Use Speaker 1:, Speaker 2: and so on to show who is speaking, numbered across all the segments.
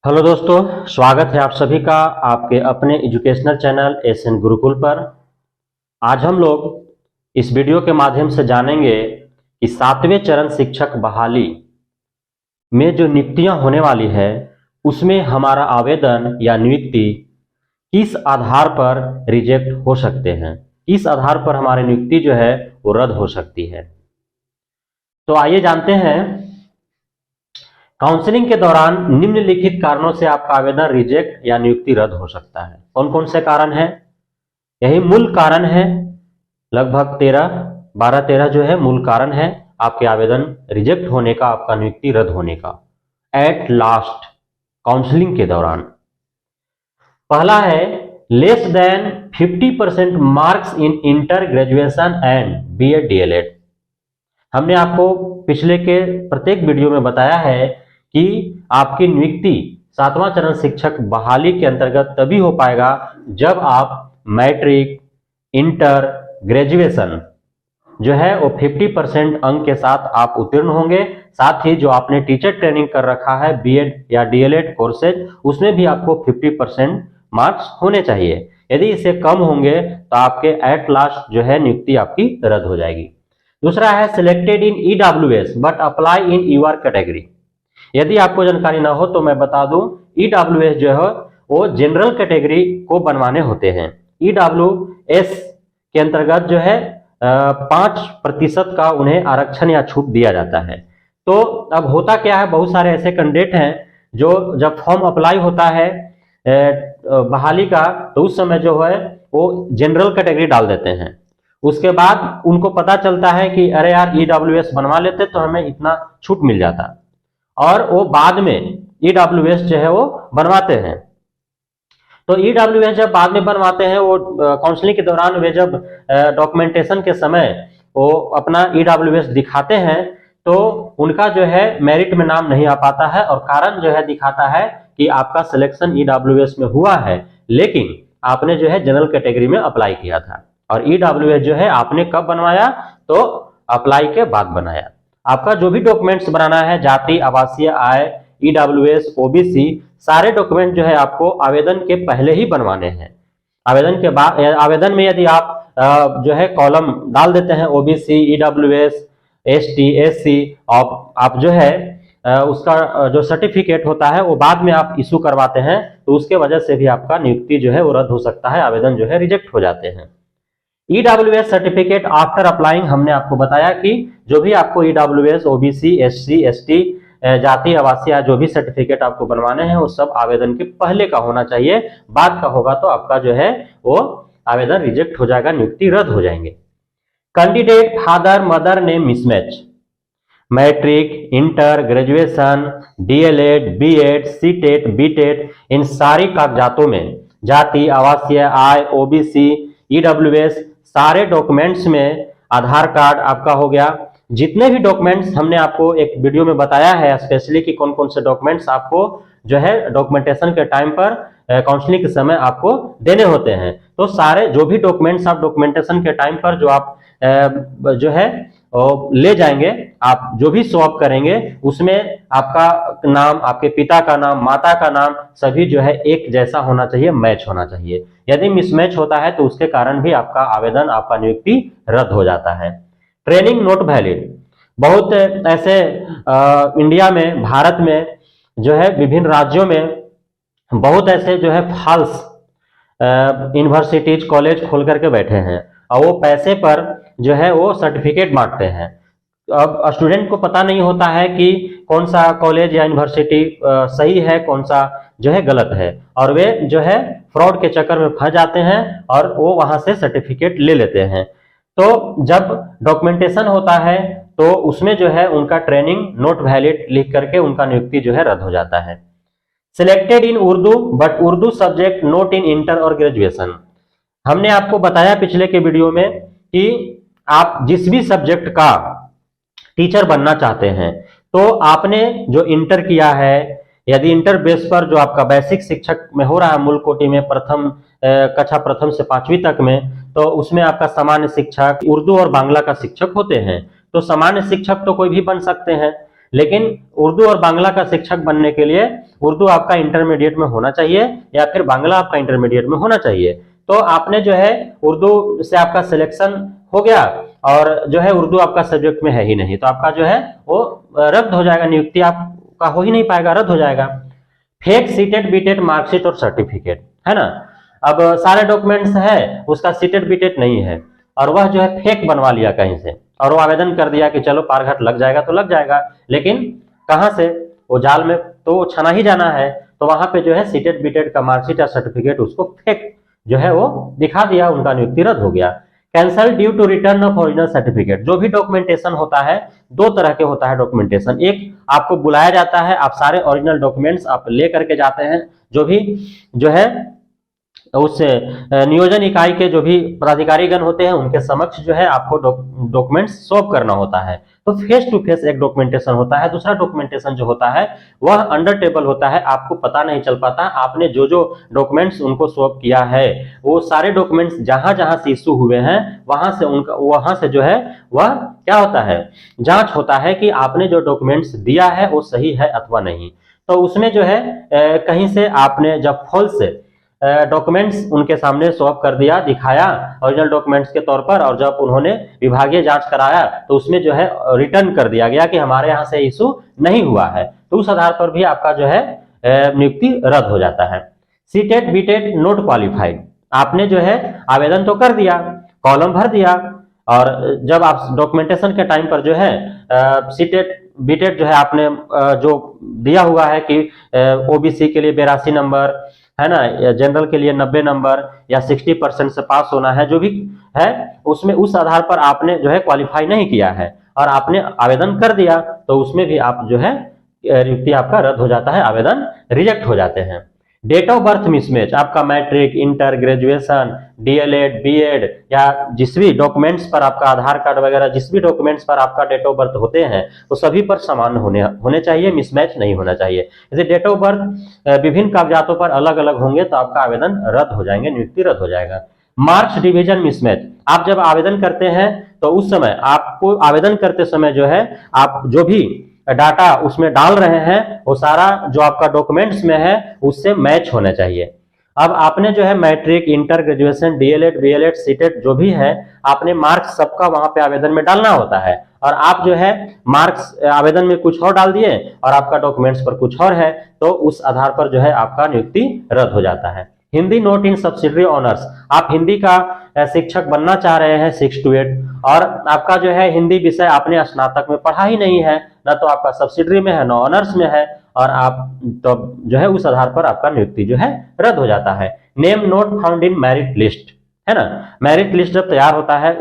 Speaker 1: Hello दोस्तों, स्वागत है आप सभी का आपके अपने एजुकेशनल चैनल एसएन गुरुकुल पर। आज हम लोग इस वीडियो के माध्यम से जानेंगे कि 7वें चरण शिक्षक बहाली में जो नियुक्तियां होने वाली है उसमें हमारा आवेदन या नियुक्ति किस आधार पर रिजेक्ट हो सकते हैं, किस आधार पर हमारी नियुक्ति जो है वो रद्द हो सकती है। तो आइए जानते हैं। काउंसलिंग के दौरान निम्नलिखित कारणों से आपका आवेदन रिजेक्ट या नियुक्ति रद्द हो सकता है। कौन कौन से कारण हैं? यही मूल कारण है, लगभग 12-13 जो है मूल कारण है आपके आवेदन रिजेक्ट होने का, आपका नियुक्ति रद्द होने का एट लास्ट काउंसलिंग के दौरान। पहला है less than 50% marks in inter graduation and BEd DElEd. हमने आपको पिछले के प्रत्येक वीडियो में बताया है कि आपकी नियुक्ति 7वां चरण शिक्षक बहाली के अंतर्गत तभी हो पाएगा जब आप मैट्रिक, इंटर, ग्रेजुएशन जो है वो 50% अंक के साथ आप उत्तीर्ण होंगे। साथ ही जो आपने टीचर ट्रेनिंग कर रखा है बीएड या डीएलएड कोर्सेज, उसमें भी आपको 50% मार्क्स होने चाहिए। यदि इससे कम होंगे तो आपके एट लास्ट जो है नियुक्ति आपकी रद्द हो जाएगी। दूसरा है selected in EWS but apply in your category. यदि आपको जानकारी ना हो तो मैं बता दूं, ईडब्ल्यूएस जो है वो जनरल कैटेगरी को बनवाने होते हैं। ईडब्ल्यूएस के अंतर्गत जो है 5% का उन्हें आरक्षण या छूट दिया जाता है। तो अब होता क्या है, बहुत सारे ऐसे कैंडिडेट हैं जो जब फॉर्म अप्लाई होता है बहाली का, तो उस समय जो है वो जनरल कैटेगरी डाल देते हैं। उसके बाद उनको पता चलता है कि अरे यार ईडब्ल्यूएस बनवा लेते तो हमें इतना छूट मिल जाता, और वो बाद में ईडब्ल्यूएस जो है वो बनवाते हैं। तो ईडब्ल्यूएस जब बाद में बनवाते हैं, वो काउंसलिंग के दौरान वे जब डॉक्यूमेंटेशन के समय वो अपना ईडब्ल्यूएस दिखाते हैं तो उनका जो है मेरिट में नाम नहीं आ पाता है, और कारण जो है दिखाता है कि आपका सिलेक्शन ईडब्ल्यूएस में हुआ है लेकिन आपने जो है जनरल कैटेगरी में अप्लाई किया था। और ईडब्ल्यूएस जो है आपने कब बनवाया? तो अप्लाई के बाद बनाया। आपका जो भी डॉक्यूमेंट्स बनाना है, जाति, आवासीय, आय, ईडब्ल्यूएस, ओबीसी, सारे डॉक्यूमेंट जो है आपको आवेदन के पहले ही बनवाने हैं। आवेदन के बाद, आवेदन में यदि आप जो है कॉलम डाल देते हैं ओबीसी, ईडब्ल्यूएस, एसटी, एससी, आप जो है उसका जो सर्टिफिकेट होता है वो बाद में आप इशू करवाते हैं, तो उसके वजह से भी आपका नियुक्ति जो है वो रद्द हो सकता है, आवेदन जो है रिजेक्ट हो जाते हैं। ईडब्ल्यूएस सर्टिफिकेट आफ्टर अप्लाइंग, हमने आपको बताया कि जो भी आपको ईडब्ल्यूएस, ओबीसी, एससी, एसटी, जाति, आवासीय जो भी सर्टिफिकेट आपको बनवाने हैं वो सब आवेदन के पहले का होना चाहिए। बाद का होगा तो आपका जो है वो आवेदन रिजेक्ट हो जाएगा, नियुक्ति रद्द हो जाएंगे। Candidate father mother name mismatch, matric, inter, graduation, DElEd, BEd, CTET, BTET, इन सारी कागजातों में जाति, आवासीय, आय, ओबीसी, ईडब्ल्यूएस, सारे डॉक्यूमेंट्स में आधार कार्ड आपका हो गया। जितने भी डॉक्यूमेंट्स हमने आपको एक वीडियो में बताया है स्पेशली कि कौन कौन से डॉक्यूमेंट्स आपको जो है डॉक्यूमेंटेशन के टाइम पर काउंसलिंग के समय आपको देने होते हैं, तो सारे जो भी डॉक्यूमेंट्स आप डॉक्यूमेंटेशन के टाइम पर जो आप जो है ले जाएंगे, आप जो भी शो अप करेंगे उसमें आपका नाम, आपके पिता का नाम, माता का नाम सभी जो है एक जैसा होना चाहिए, मैच होना चाहिए। यदि मिसमैच होता है तो उसके कारण भी आपका आवेदन, आपका नियुक्ति रद्द हो जाता है। ट्रेनिंग नॉट वैलिड, बहुत ऐसे इंडिया में, भारत में जो है विभिन्न राज्यों में बहुत ऐसे जो है फॉल्स यूनिवर्सिटीज, कॉलेज खोल करके बैठे हैं और वो पैसे पर जो है वो सर्टिफिकेट बांटते हैं। अब स्टूडेंट को पता नहीं होता है कि कौन सा कॉलेज या यूनिवर्सिटी सही है, कौन सा जो है गलत है, और वे जो है फ्रॉड के चक्कर में फंस जाते हैं और वो वहां से सर्टिफिकेट ले लेते हैं। तो जब डॉक्यूमेंटेशन होता है तो उसमें जो है उनका ट्रेनिंग नॉट वैलिड लिख करके उनका नियुक्ति जो है रद्द हो जाता है। Selected in Urdu but Urdu subject not in inter और ग्रेजुएशन, हमने आपको बताया पिछले के वीडियो में कि आप जिस भी सब्जेक्ट का टीचर बनना चाहते हैं तो आपने जो इंटर किया है, यदि इंटर बेस पर जो आपका बेसिक शिक्षक में हो रहा है मूल कोटि में प्रथम कक्षा प्रथम से 5वीं तक में, तो उसमें आपका सामान्य शिक्षक, उर्दू और बांग्ला का शिक्षक होते हैं। तो सामान्य शिक्षक तो कोई भी बन सकते हैं, लेकिन उर्दू और बांग्ला का शिक्षक बनने के लिए उर्दू आपका इंटरमीडिएट में होना चाहिए या फिर बांग्ला आपका इंटरमीडिएट में होना चाहिए। तो आपने जो है उर्दू से आपका सिलेक्शन हो गया और जो है उर्दू आपका सब्जेक्ट में है ही नहीं, तो आपका जो है वो रद्द हो जाएगा, नियुक्ति आपका हो ही नहीं पाएगा, रद्द हो जाएगा। फेक सीटेट बीटेट मार्कशीट और सर्टिफिकेट, है ना। अब सारे डॉक्यूमेंट्स है, उसका सीटेट बीटेट नहीं है और वह जो है फेक बनवा लिया कहीं से और वो आवेदन कर दिया कि चलो पारघाट लग जाएगा तो लग जाएगा, लेकिन कहां से, वो जाल में तो छना ही जाना है, तो वहां पे जो है सीटेट बीटेट का मार्कशीट या सर्टिफिकेट उसको फेक जो है वो दिखा दिया, उनका नियुक्ति रद्द हो गया। Cancel due to return of original certificate, जो भी डॉक्यूमेंटेशन होता है दो तरह के होता है डॉक्यूमेंटेशन, एक आपको बुलाया जाता है, आप सारे ओरिजिनल डॉक्यूमेंट्स आप ले करके जाते हैं, जो भी जो है उस नियोजन इकाई के जो भी पदाधिकारीगण होते हैं उनके समक्ष जो है आपको डॉक्यूमेंट्स सॉल्व करना होता है। तो फेस टू फेस एक डॉक्यूमेंटेशन होता है, दूसरा डॉक्यूमेंटेशन जो होता है वह अंडर टेबल होता है, आपको पता नहीं चल पाता आपने जो जो डॉक्यूमेंट्स उनको सॉल्व किया है, वो सारे डॉक्यूमेंट्स जहां जहां से इश्यू हुए हैं वहां से जो है वह क्या होता है, जांच होता है कि आपने जो डॉक्यूमेंट्स दिया है वो सही है अथवा नहीं। तो उसमें जो है कहीं से आपने जब फॉल्स डॉक्यूमेंट्स उनके सामने सॉल्व कर दिया, दिखाया ओरिजिनल डॉक्यूमेंट्स के तौर पर, और जब उन्होंने विभागीय जांच कराया तो उसमें जो है रिटर्न कर दिया गया कि हमारे यहाँ से इशू नहीं हुआ है, तो उस आधार पर भी आपका जो है नियुक्ति रद्द हो जाता है। सीटेट बीटेट नॉट क्वालिफाइड, आपने जो है आवेदन तो कर दिया, कॉलम भर दिया, और जब आप डॉक्यूमेंटेशन के टाइम पर जो है सीटेट बीटेट जो है आपने जो दिया हुआ है कि ओबीसी के लिए 82 नंबर है ना, या जनरल के लिए 90 नंबर या 60% से पास होना है, जो भी है उसमें उस आधार पर आपने जो है क्वालिफाई नहीं किया है और आपने आवेदन कर दिया, तो उसमें भी आप जो है नियुक्ति आपका रद्द हो जाता है, आवेदन रिजेक्ट हो जाते हैं। डेट ऑफ बर्थ मिसमैच, आपका matric, inter, graduation, DElEd, B Ed या जिस भी डॉक्यूमेंट्स पर आपका आधार कार्ड वगैरह जिस भी डॉक्यूमेंट्स पर आपका डेट ऑफ बर्थ होते हैं वो सभी पर समान होने चाहिए, मिसमैच नहीं होना चाहिए। जैसे डेट ऑफ बर्थ विभिन्न कागजातों पर अलग अलग होंगे तो आपका आवेदन रद्द हो जाएंगे, नियुक्ति रद्द हो जाएगा। मार्क्स डिवीजन मिसमैच, आप जब आवेदन करते हैं तो उस समय आपको आवेदन करते समय जो है आप जो भी डाटा उसमें डाल रहे हैं वो सारा जो आपका डॉक्यूमेंट्स में है उससे मैच होना चाहिए। अब आपने जो है matric, inter, graduation, DElEd, BElEd, CTET जो भी है आपने मार्क्स सबका वहां पे आवेदन में डालना होता है, और आप जो है मार्क्स आवेदन में कुछ और डाल दिए और आपका डॉक्यूमेंट्स पर कुछ और है, तो उस आधार पर जो है आपका नियुक्ति रद्द हो जाता है। हिंदी नोट इन सब्सिडरी ऑनर्स, आप हिंदी का शिक्षक बनना चाह रहे हैं 6 to 8 और आपका जो है हिंदी विषय आपने स्नातक में पढ़ा ही नहीं है, ना तो आपका सब्सिडरी में है ना ऑनर्स में है, और आप तो जो है उस आधार पर आपका नियुक्ति जो है रद्द हो जाता है। Name not found in merit list, है ना, मेरिट लिस्ट जब तैयार होता है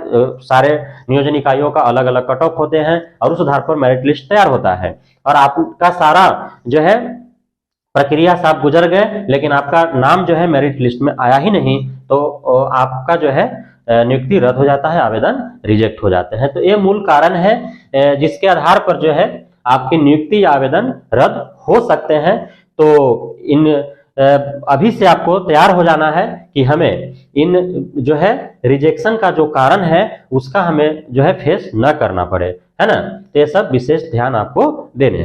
Speaker 1: सारे नियोजन इकाइयों का अलग अलग कट ऑफ होते हैं और उस आधार पर मेरिट लिस्ट तैयार होता है, और आपका सारा जो है प्रक्रिया से आप गुजर गए लेकिन आपका नाम जो है मेरिट लिस्ट में आया ही नहीं, तो आपका जो है नियुक्ति रद्द हो जाता है, आवेदन रिजेक्ट हो जाते हैं। तो ये मूल कारण है जिसके आधार पर जो है आपकी नियुक्ति या आवेदन रद्द हो सकते हैं। तो इन अभी से आपको तैयार हो जाना है कि हमें इन जो है रिजेक्शन का जो कारण है उसका हमें जो है फेस न करना पड़े, है ना। तो ये सब विशेष ध्यान आपको देने हैं।